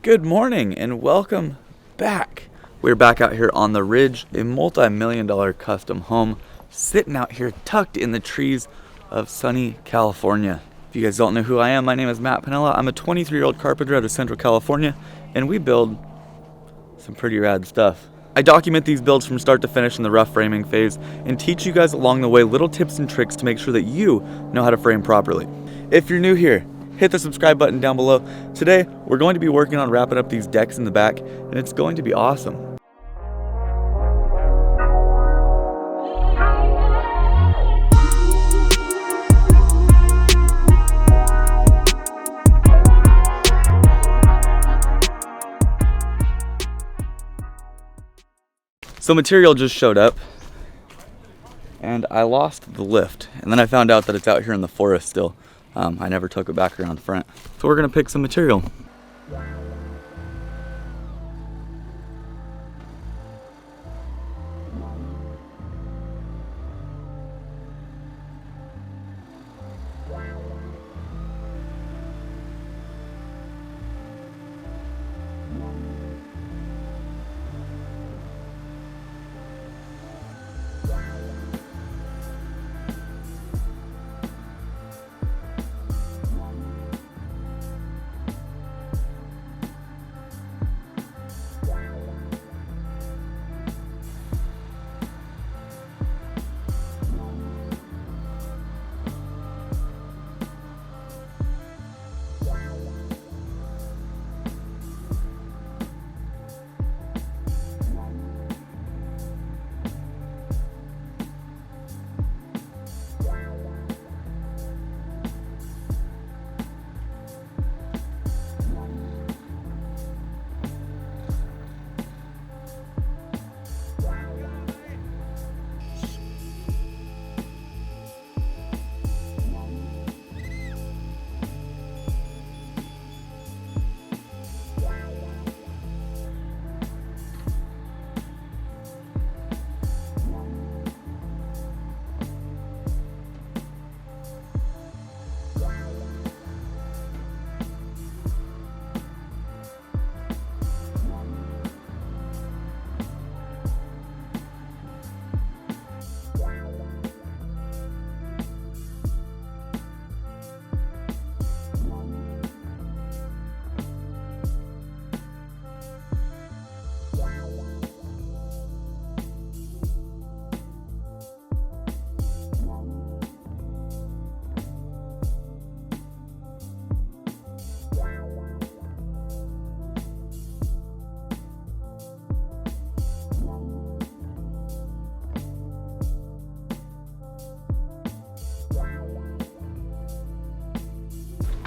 Good morning and welcome back. We're back out here on the ridge, a multi-million-dollar custom home sitting out here tucked in the trees of sunny California. If you guys don't know who I am, my name is Matt Panella. I'm a 23-year-old carpenter out of Central California, and we build some pretty rad stuff. I document these builds from start to finish in the rough framing phase and teach you guys along the way little tips and tricks to make sure that you know how to frame properly. If you're new here, hit the subscribe button down below. Today, we're going to be working on wrapping up these decks in the back, and it's going to be awesome. So material just showed up, and I lost the lift, and then I found out that it's out here in the forest still. I never took it back around the front. So we're gonna pick some material.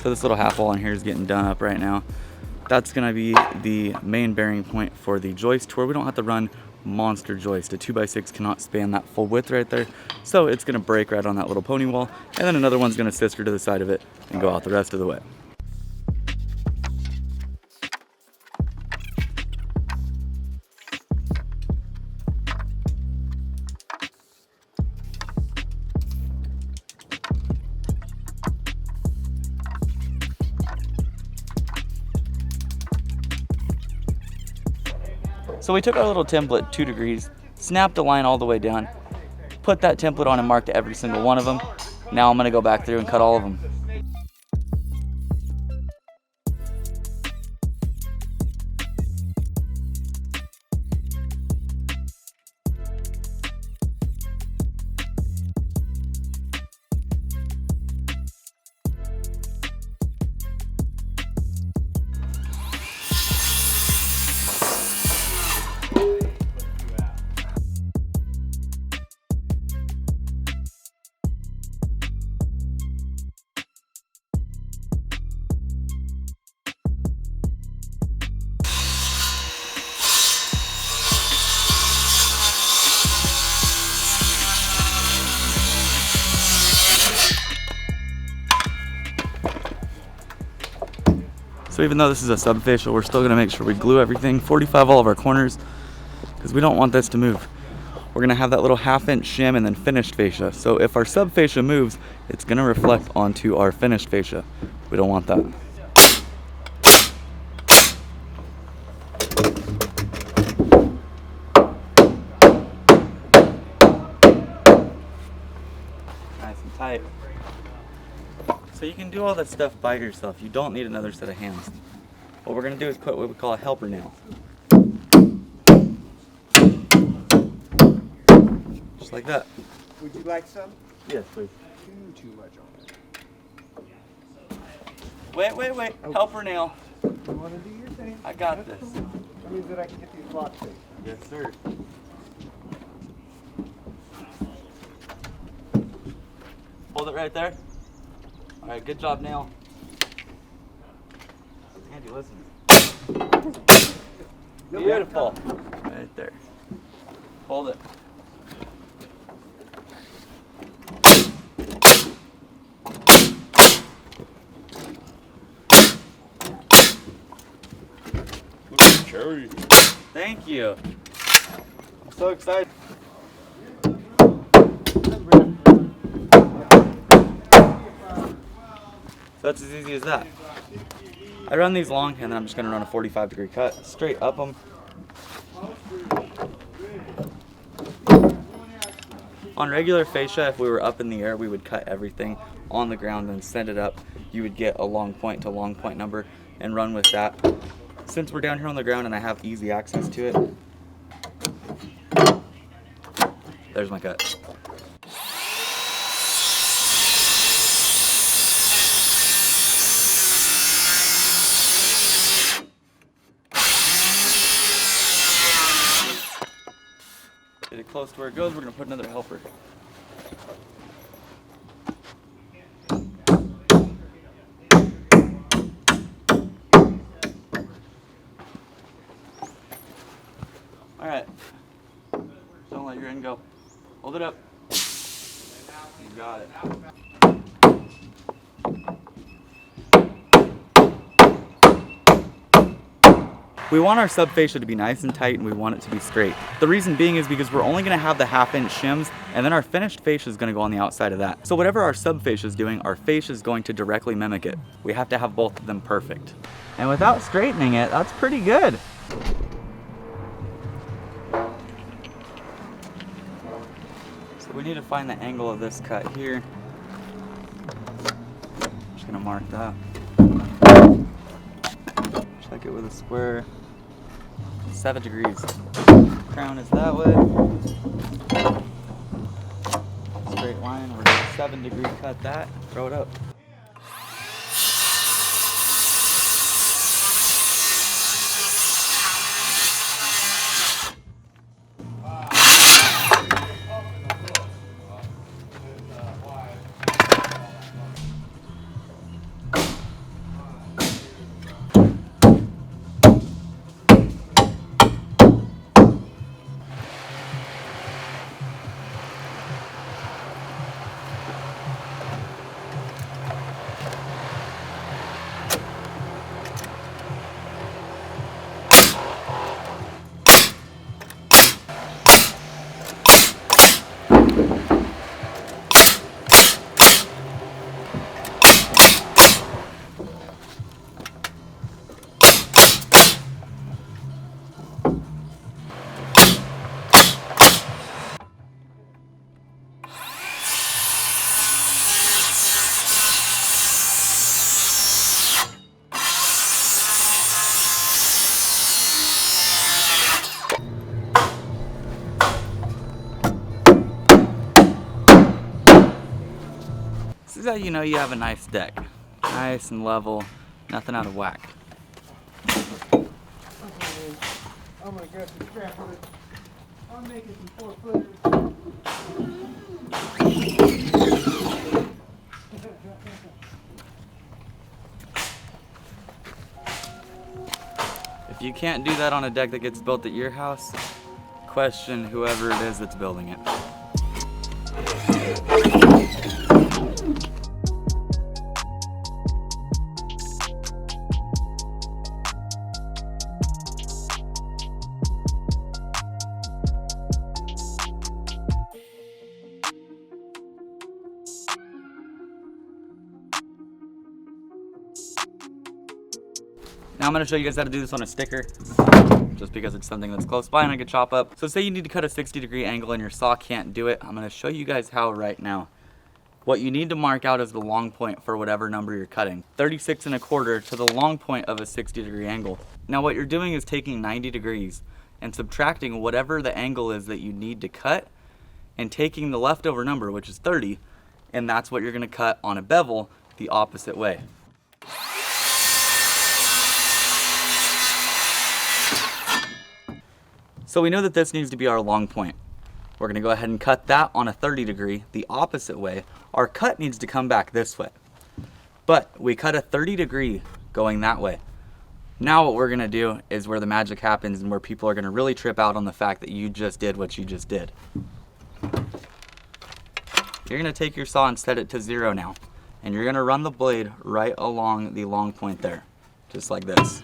So this little half wall in here is getting done up right now. That's gonna be the main bearing point for the joist to where we don't have to run monster joist. A 2x6 cannot span that full width right there. So it's gonna break right on that little pony wall. And then another one's gonna sister to the side of it and go out the rest of the way. So we took our little template 2 degrees, snapped a line all the way down, put that template on and marked every single one of them. Now I'm gonna go back through and cut all of them. So even though this is a sub-fascia, we're still gonna make sure we glue everything, 45 all of our corners, because we don't want this to move. We're gonna have that little 1/2 inch shim and then finished fascia. So if our sub-fascia moves, it's gonna reflect onto our finished fascia. We don't want that. tight. So you can do all that stuff by yourself. You don't need another set of hands. What we're gonna do is put what we call a helper nail. Just like that. Would you like some? Yes, please. Too much on it. Wait. Oh. Helper nail. You want to do your thing? I got this. That means that I can get these blocks safe. Yes, sir. Hold it right there. All right, good job, nail. Andy, listen. Beautiful. Right there. Hold it. Cherry. Thank you. I'm so excited. So that's as easy as that. I run these long and then I'm just going to run a 45-degree cut straight up them. On regular fascia, if we were up in the air, we would cut everything on the ground and send it up. You would get a long point to long point number and run with that. Since we're down here on the ground and I have easy access to it, there's my cut. Get it close to where it goes, we're going to put another helper. Alright, don't let your end go. Hold it up. You got it. We want our sub-fascia to be nice and tight and we want it to be straight. The reason being is because we're only going to have the 1/2-inch shims and then our finished fascia is going to go on the outside of that. So whatever our sub-fascia is doing, our fascia is going to directly mimic it. We have to have both of them perfect. And without straightening it, that's pretty good. So we need to find the angle of this cut here. I'm just going to mark that. Check it with a square. 7 degrees. Crown is that way. Straight line. We're going to 7-degree cut that. Throw it up. This is how you know you have a nice deck. Nice and level, nothing out of whack. I'm gonna grab some scrap of it. I'm making some 4-footers. If you can't do that on a deck that gets built at your house, question whoever it is that's building it. Now I'm going to show you guys how to do this on a sticker, just because it's something that's close by and I could chop up. So say you need to cut a 60-degree angle and your saw can't do it. I'm going to show you guys how right now. What you need to mark out is the long point for whatever number you're cutting. 36 1/4 to the long point of a 60-degree angle. Now what you're doing is taking 90 degrees and subtracting whatever the angle is that you need to cut and taking the leftover number, which is 30, and that's what you're gonna cut on a bevel the opposite way. So we know that this needs to be our long point. We're gonna go ahead and cut that on a 30 degree the opposite way. Our cut needs to come back this way. But we cut a 30 degree going that way. Now what we're gonna do is where the magic happens and where people are gonna really trip out on the fact that you just did what you just did. You're gonna take your saw and set it to 0 now. And you're gonna run the blade right along the long point there, just like this.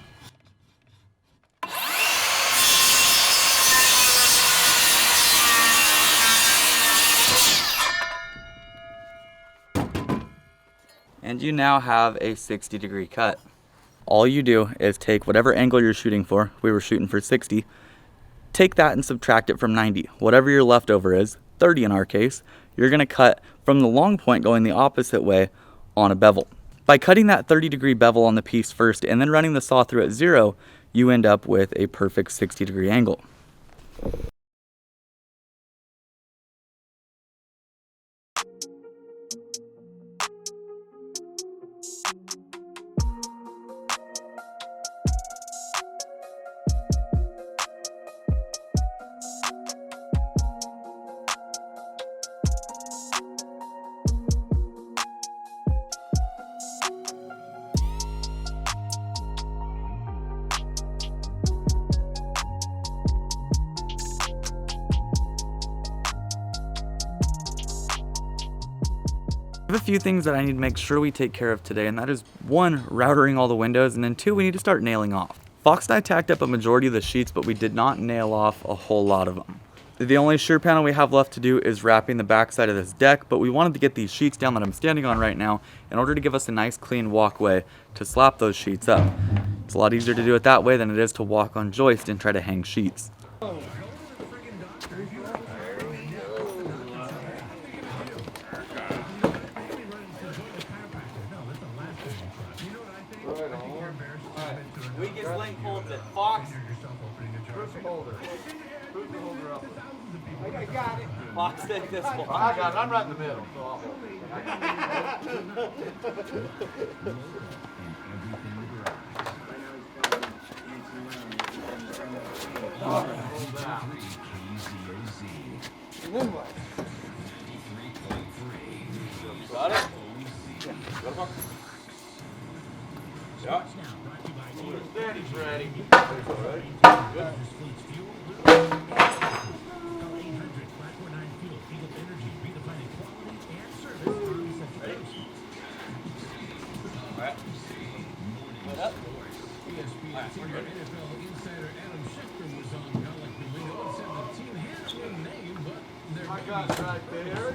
And you now have a 60-degree cut. All you do is take whatever angle you're shooting for, we were shooting for 60, take that and subtract it from 90. Whatever your leftover is, 30 in our case, you're gonna cut from the long point going the opposite way on a bevel. By cutting that 30-degree bevel on the piece first and then running the saw through at 0, you end up with a perfect 60-degree angle. I have a few things that I need to make sure we take care of today, and that is 1, routering all the windows, and then 2, we need to start nailing off. Fox and I tacked up a majority of the sheets, but we did not nail off a whole lot of them. The only shear panel we have left to do is wrapping the backside of this deck, but we wanted to get these sheets down that I'm standing on right now in order to give us a nice clean walkway to slap those sheets up. It's a lot easier to do it that way than it is to walk on joist and try to hang sheets. Weakest link holds it. Fox. Who's the holder? Who's the holder up? I got it. Fox, take this one. I got it. I'm right in the middle. Got it? Yeah. Daddy's ready. I got it right there.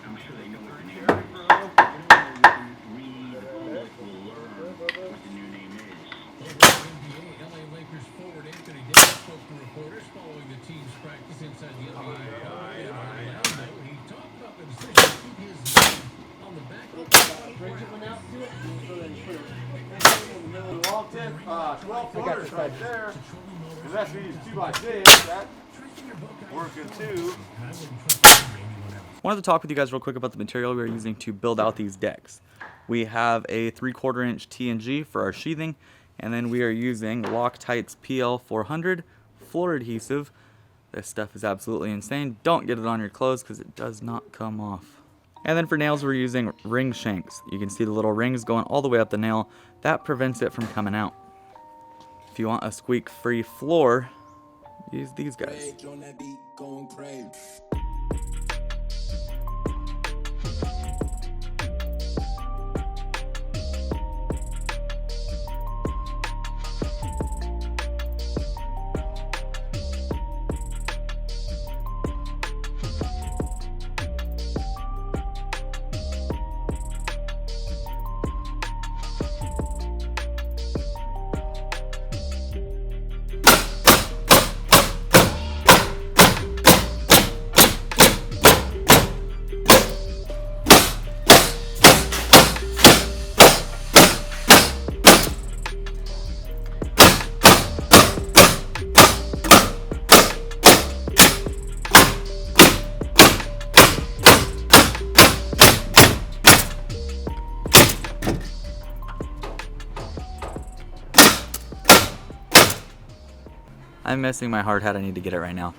I'm sure they know what the name is. LA Lakers forward Anthony Davis spoke to reporters following the team's practice inside the NBA in Orlando. He talked about the decision to keep his name on the back of Long 10, 12 footers right there. And that's these 2x6. That working too. Wanted to talk with you guys real quick about the material we are using to build out these decks. We have a 3/4 inch TNG for our sheathing, and then we are using Loctite's PL400 floor adhesive. This stuff is absolutely insane. Don't get it on your clothes because it does not come off. And then for nails, we're using ring shanks. You can see the little rings going all the way up the nail. That prevents it from coming out. If you want a squeak-free floor, use these guys. I'm missing my hard hat. I need to get it right now.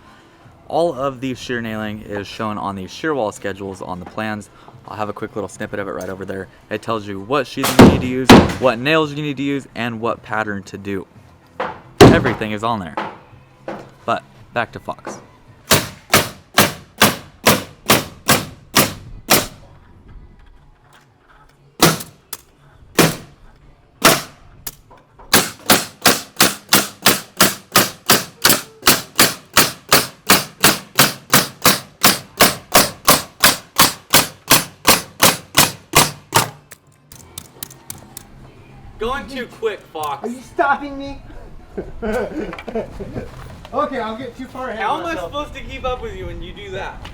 All of the shear nailing is shown on the shear wall schedules on the plans. I'll have a quick little snippet of it right over there. It tells you what sheathing you need to use, what nails you need to use, and what pattern to do. Everything is on there. But back to Fox. Going too quick, Fox. Are you stopping me? Okay, I'll get too far ahead. How am I supposed to keep up with you when you do that?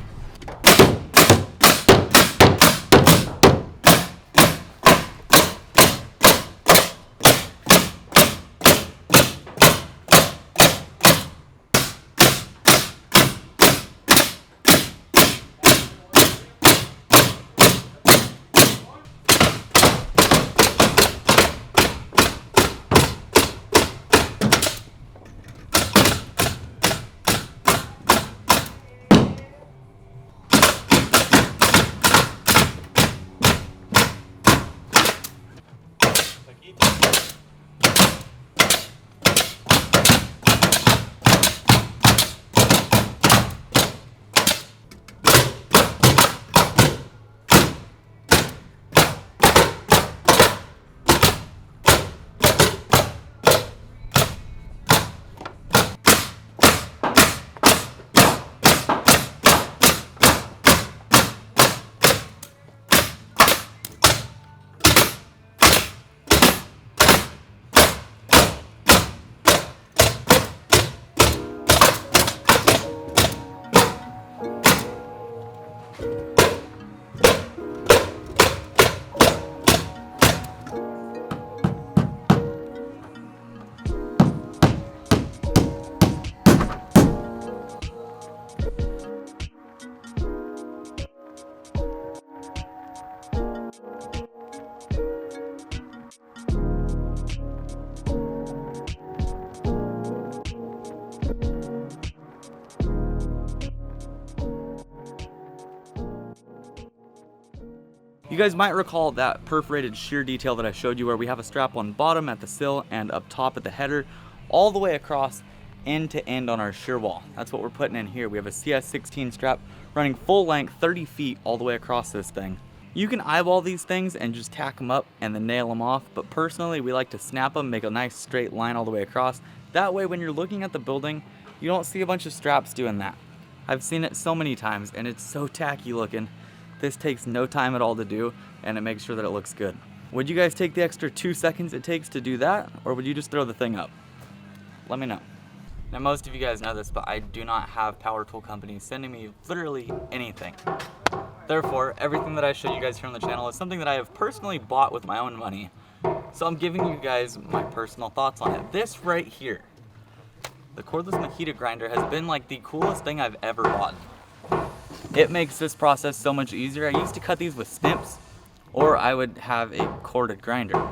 You guys might recall that perforated shear detail that I showed you where we have a strap on bottom at the sill and up top at the header, all the way across end to end on our shear wall. That's what we're putting in here. We have a CS16 strap running full length 30 feet all the way across this thing. You can eyeball these things and just tack them up and then nail them off, but personally we like to snap them, make a nice straight line all the way across. That way when you're looking at the building, you don't see a bunch of straps doing that. I've seen it so many times and it's so tacky looking. This takes no time at all to do, and it makes sure that it looks good. Would you guys take the extra 2 seconds it takes to do that, or would you just throw the thing up? Let me know. Now, most of you guys know this, but I do not have power tool companies sending me literally anything. Therefore, everything that I show you guys here on the channel is something that I have personally bought with my own money. So I'm giving you guys my personal thoughts on it. This right here, the cordless Mojito grinder, has been like the coolest thing I've ever bought. It makes this process so much easier. I used to cut these with snips, or I would have a corded grinder.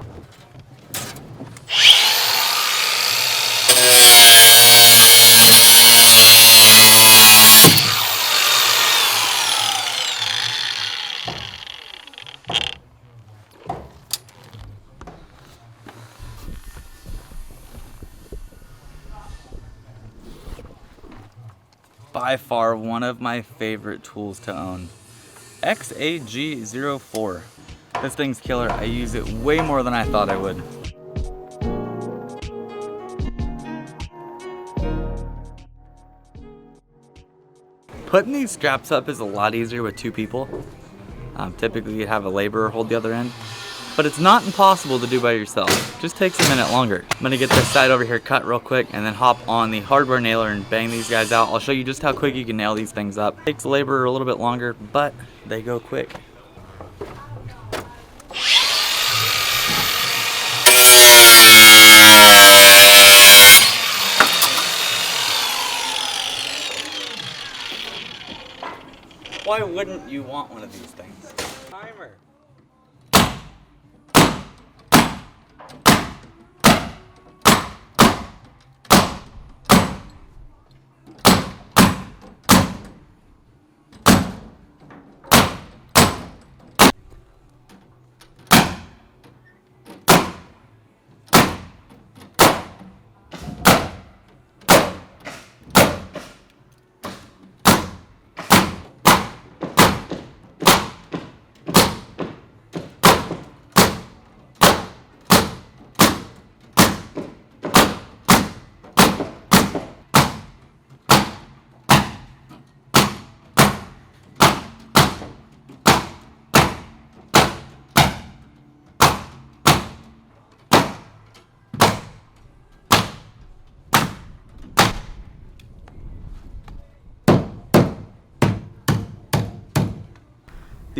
By far one of my favorite tools to own. XAG04. This thing's killer. I use it way more than I thought I would. Putting these straps up is a lot easier with 2 people. Typically you'd have a laborer hold the other end, but it's not impossible to do by yourself. Just takes a minute longer. I'm gonna get this side over here cut real quick and then hop on the hardware nailer and bang these guys out. I'll show you just how quick you can nail these things up. Takes the laborer a little bit longer, but they go quick. Why wouldn't you want one of these things? Timer.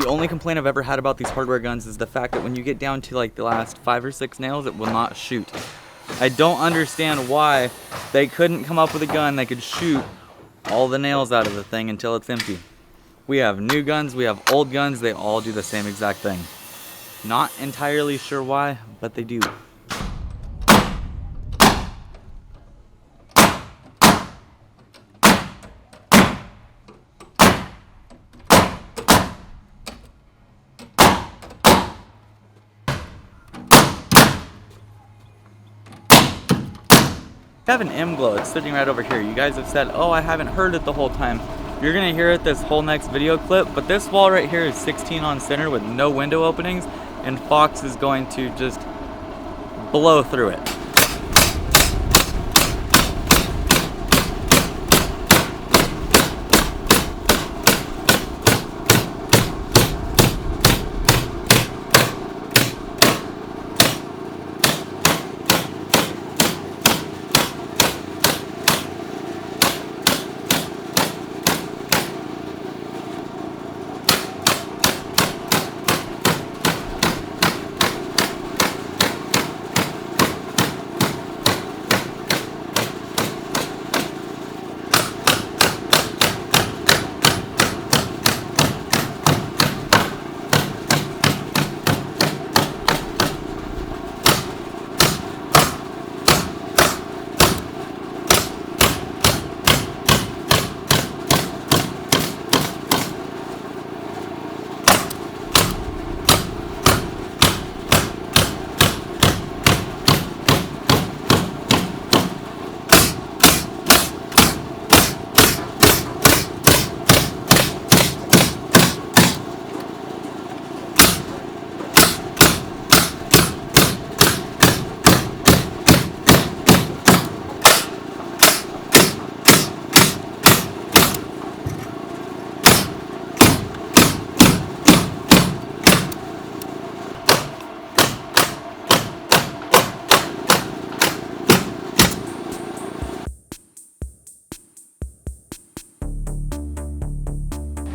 only complaint I've ever had about these hardware guns is the fact that when you get down to like the last 5 or 6 nails, it will not shoot. I don't understand why they couldn't come up with a gun that could shoot all the nails out of the thing until it's empty. We have new guns, we have old guns, they all do the same exact thing. Not entirely sure why, but they do. I have an M-Glow, it's sitting right over here. You guys have said, oh, I haven't heard it the whole time. You're gonna hear it this whole next video clip, but this wall right here is 16 on center with no window openings, and Fox is going to just blow through it.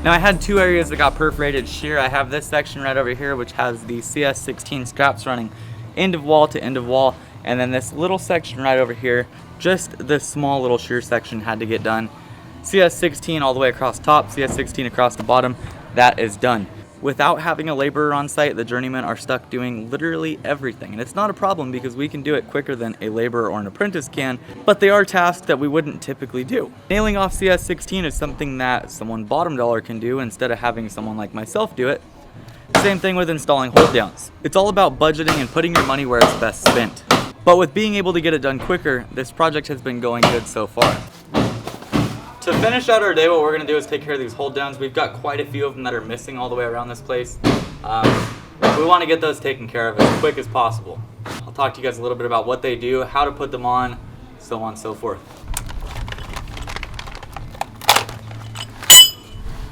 Now I had 2 areas that got perforated shear. I have this section right over here which has the CS16 straps running end of wall to end of wall, and then this little section right over here, just this small little shear section had to get done. CS16 all the way across top, CS16 across the bottom, that is done. Without having a laborer on site, the journeymen are stuck doing literally everything. And it's not a problem because we can do it quicker than a laborer or an apprentice can, but they are tasks that we wouldn't typically do. Nailing off CS16 is something that someone bottom dollar can do instead of having someone like myself do it. Same thing with installing hold downs. It's all about budgeting and putting your money where it's best spent. But with being able to get it done quicker, this project has been going good so far. To finish out our day, what we're going to do is take care of these hold downs. We've got quite a few of them that are missing all the way around this place. We want to get those taken care of as quick as possible. I'll talk to you guys a little bit about what they do, how to put them on, so on and so forth.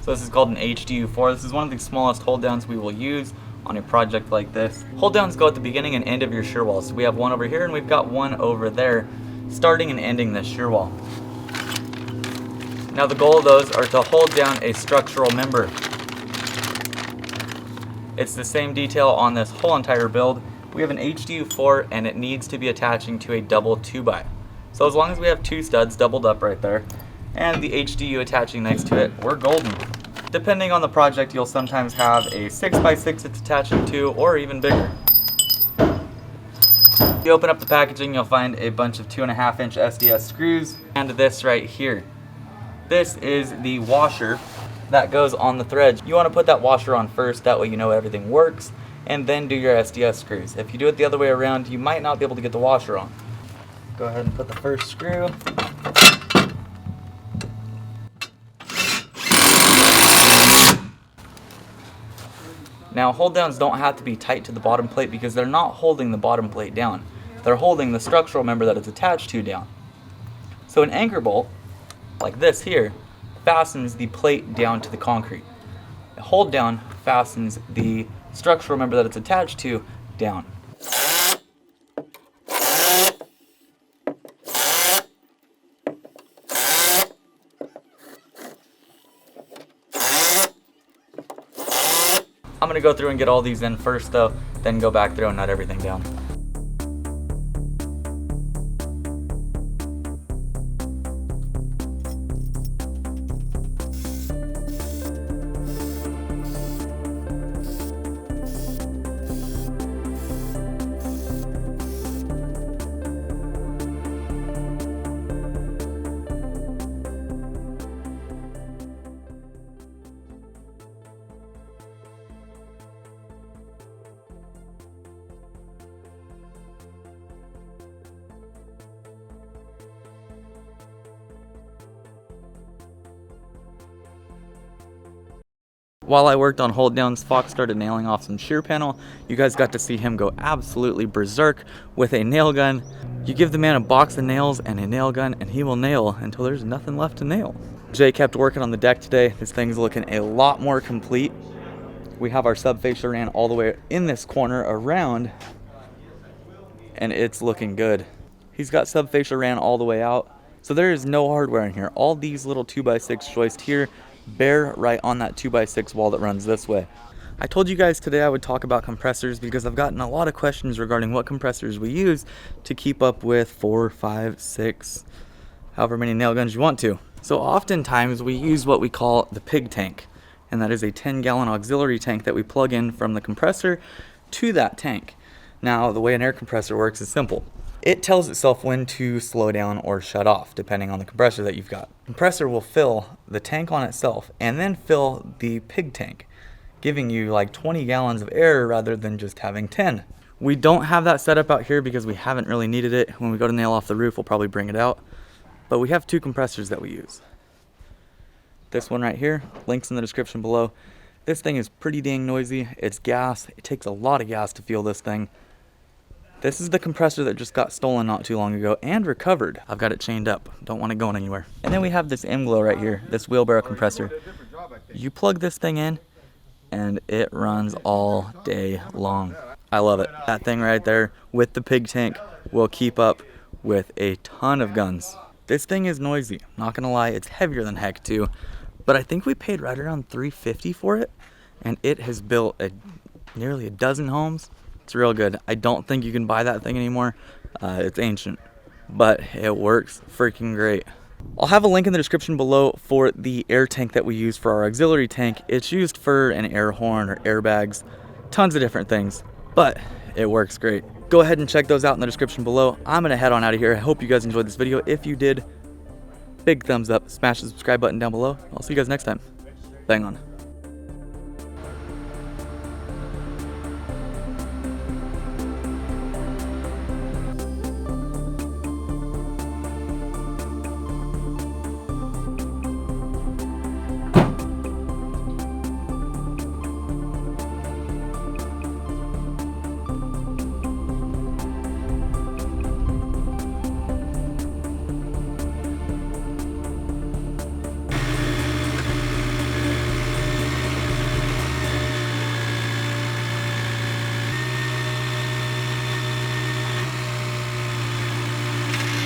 So this is called an HDU4. This is one of the smallest hold downs we will use on a project like this. Hold downs go at the beginning and end of your shear wall. So we have one over here and we've got one over there, starting and ending this shear wall. Now the goal of those are to hold down a structural member. It's the same detail on this whole entire build. We have an HDU4 and it needs to be attaching to a double 2x. So as long as we have 2 studs doubled up right there and the HDU attaching next to it, we're golden. Depending on the project, you'll sometimes have a 6x6 it's attaching to, or even bigger. If you open up the packaging, you'll find a bunch of 2.5-inch SDS screws and this right here. This is the washer that goes on the threads. You want to put that washer on first, that way you know everything works, and then do your SDS screws. If you do it the other way around, you might not be able to get the washer on. Go ahead and put the first screw. Now hold downs don't have to be tight to the bottom plate because they're not holding the bottom plate down. They're holding the structural member that it's attached to down. So an anchor bolt, like this here, fastens the plate down to the concrete. A hold down fastens the structural member that it's attached to down. gonna go through and get all these in first though, then go back through and nut everything down. While I worked on hold downs, Fox started nailing off some shear panel. You guys got to see him go absolutely berserk with a nail gun. You give the man a box of nails and a nail gun and he will nail until there's nothing left to nail. Jay kept working on the deck today. This thing's looking a lot more complete. We have our sub-fascia ran all the way in this corner around and it's looking good. He's got sub-fascia ran all the way out. So there is no hardware in here. All these little 2x6 joists here bear right on that 2x6 wall that runs this way. I told you guys today I would talk about compressors because I've gotten a lot of questions regarding what compressors we use to keep up with 4, 5, 6, however many nail guns you want to. So oftentimes we use what we call the pig tank, and that is a 10-gallon auxiliary tank that we plug in from the compressor to that tank. Now the way an air compressor works is simple. It tells itself when to slow down or shut off, depending on the compressor that you've got. Compressor will fill the tank on itself and then fill the pig tank, giving you like 20 gallons of air rather than just having 10. We don't have that set up out here because we haven't really needed it. When we go to nail off the roof, we'll probably bring it out. But we have 2 compressors that we use. This one right here, links in the description below. This thing is pretty dang noisy. It's gas. It takes a lot of gas to fuel this thing. This is the compressor that just got stolen not too long ago and recovered. I've got it chained up. Don't want it going anywhere. And then we have this M-Glow right here, this wheelbarrow compressor. You plug this thing in and it runs all day long. I love it. That thing right there with the pig tank will keep up with a ton of guns. This thing is noisy. Not gonna lie, it's heavier than heck too. But I think we paid right around $350 for it. And it has built nearly a dozen homes. It's real good. I don't think you can buy that thing anymore. It's ancient, but it works freaking great. I'll have a link in the description below for the air tank that we use for our auxiliary tank. It's used for an air horn or airbags, tons of different things, but it works great. Go ahead and check those out in the description below. I'm gonna head on out of here. I hope you guys enjoyed this video. If you did, big thumbs up, smash the subscribe button down below. I'll see you guys next time. Bang on.